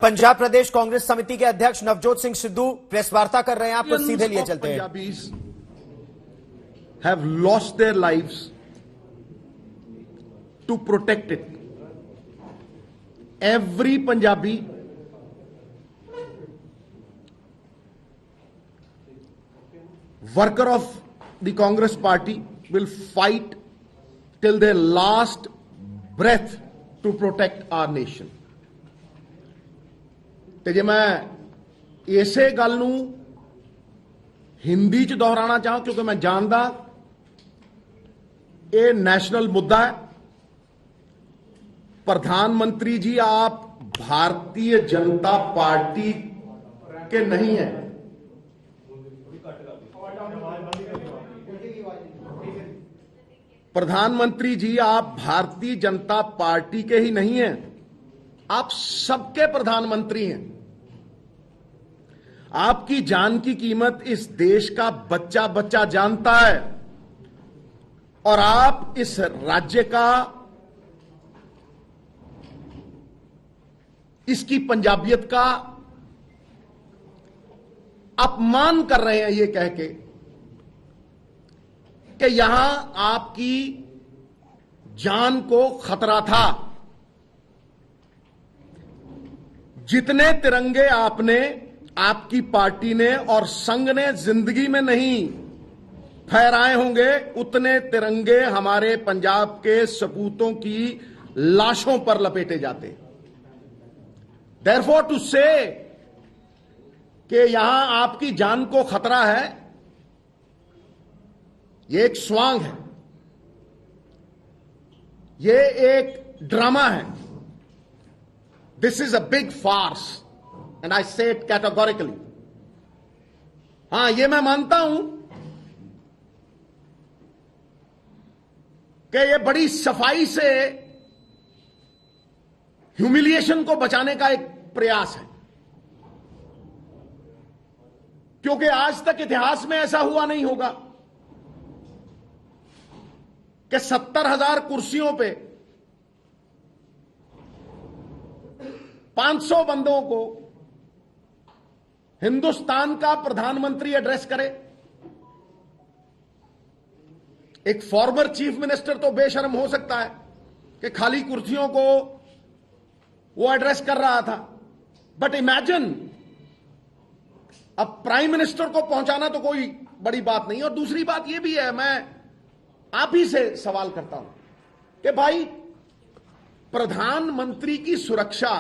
पंजाब प्रदेश कांग्रेस समिति के अध्यक्ष नवजोत सिंह सिद्धू प्रेस वार्ता कर रहे हैं। आप सीधे लिए चलते हैं। Punjabis have lost their lives to protect it. Every Punjabi worker of the Congress party will fight till their last breath to protect our nation. ਤੇ ਜੇ ਮੈਂ ਇਸੇ ਗੱਲ ਨੂੰ हिंदी च दोहराना चाहूं क्योंकि मैं जानदा ये नेशनल मुद्दा है। प्रधानमंत्री जी आप भारतीय जनता पार्टी के नहीं हैं। प्रधानमंत्री जी आप भारतीय जनता पार्टी के ही नहीं हैं, आप सबके प्रधानमंत्री हैं। आपकी जान की कीमत इस देश का बच्चा बच्चा जानता है और आप इस राज्य का, इसकी पंजाबियत का अपमान कर रहे हैं ये कह के कि यहां आपकी जान को खतरा था। जितने तिरंगे आपने, आपकी पार्टी ने और संघ ने जिंदगी में नहीं फहराए होंगे, उतने तिरंगे हमारे पंजाब के सपूतों की लाशों पर लपेटे जाते। देयरफॉर टू से कि यहां आपकी जान को खतरा है, ये एक स्वांग है, ये एक ड्रामा है। This is a big farce and I say it categorically. हां, यह मैं मानता हूं कि यह बड़ी सफाई से ह्यूमिलिएशन को बचाने का एक प्रयास है, क्योंकि आज तक इतिहास में ऐसा हुआ नहीं होगा कि 70,000 कुर्सियों पे 500 बंदों को हिंदुस्तान का प्रधानमंत्री एड्रेस करे। एक फॉर्मर चीफ मिनिस्टर तो बेशर्म हो सकता है कि खाली कुर्सियों को वो एड्रेस कर रहा था, बट इमेजिन अब प्राइम मिनिस्टर को पहुंचाना तो कोई बड़ी बात नहीं। और दूसरी बात यह भी है, मैं आप ही से सवाल करता हूं कि भाई प्रधानमंत्री की सुरक्षा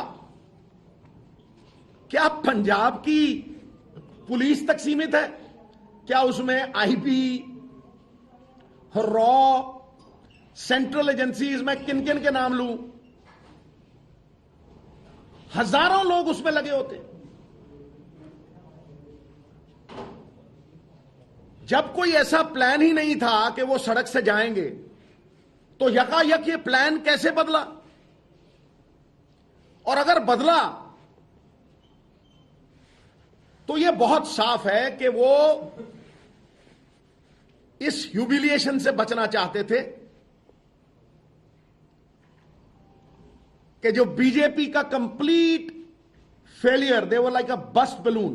क्या पंजाब की पुलिस तक सीमित है? क्या उसमें आईबी, रॉ, सेंट्रल एजेंसीज, मैं किन किन के नाम लूं, हजारों लोग उसमें लगे होते। जब कोई ऐसा प्लान ही नहीं था कि वो सड़क से जाएंगे, तो यकायक ये प्लान कैसे बदला? और अगर बदला तो यह बहुत साफ है कि वो इस ह्यूमिलिएशन से बचना चाहते थे कि जो बीजेपी का complete failure, they were like a burst balloon,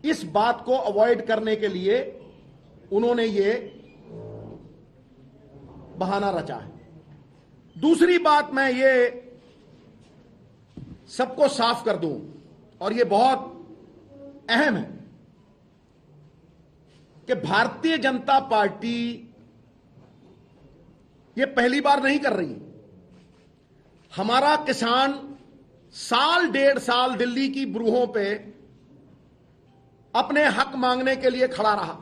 इस बात को अवॉइड करने के लिए उन्होंने ये बहाना रचा है। दूसरी बात मैं ये सबको साफ कर दूं, और ये बहुत अहम है कि भारतीय जनता पार्टी ये पहली बार नहीं कर रही। हमारा किसान साल डेढ़ साल दिल्ली की ब्रूहों पे अपने हक मांगने के लिए खड़ा रहा।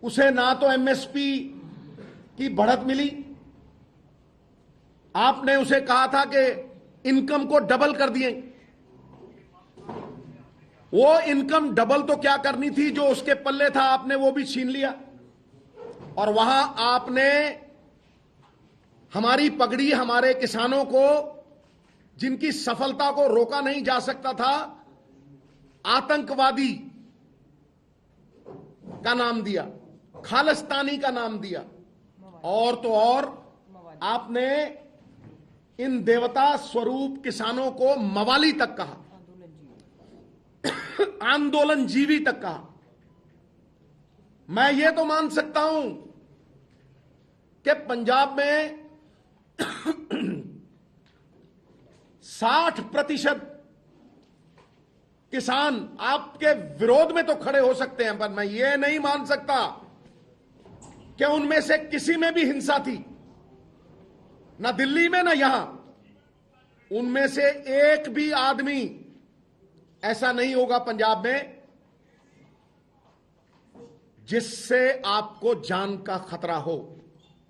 उसे ना तो एमएसपी की बढ़त मिली, आपने उसे कहा था कि इनकम को डबल कर दिए। वो इनकम डबल तो क्या करनी थी, जो उसके पल्ले था आपने वो भी छीन लिया। और वहां आपने हमारी पगड़ी, हमारे किसानों को, जिनकी सफलता को रोका नहीं जा सकता था, आतंकवादी का नाम दिया, खालिस्तानी का नाम दिया, और तो और आपने इन देवता स्वरूप किसानों को मवाली तक कहा, आंदोलन जीवी तक कहा। मैं ये तो मान सकता हूं कि पंजाब में 60% किसान आपके विरोध में तो खड़े हो सकते हैं, पर मैं ये नहीं मान सकता कि उनमें से किसी में भी हिंसा थी, ना दिल्ली में ना यहां। उनमें से एक भी आदमी ऐसा नहीं होगा पंजाब में जिससे आपको जान का खतरा हो।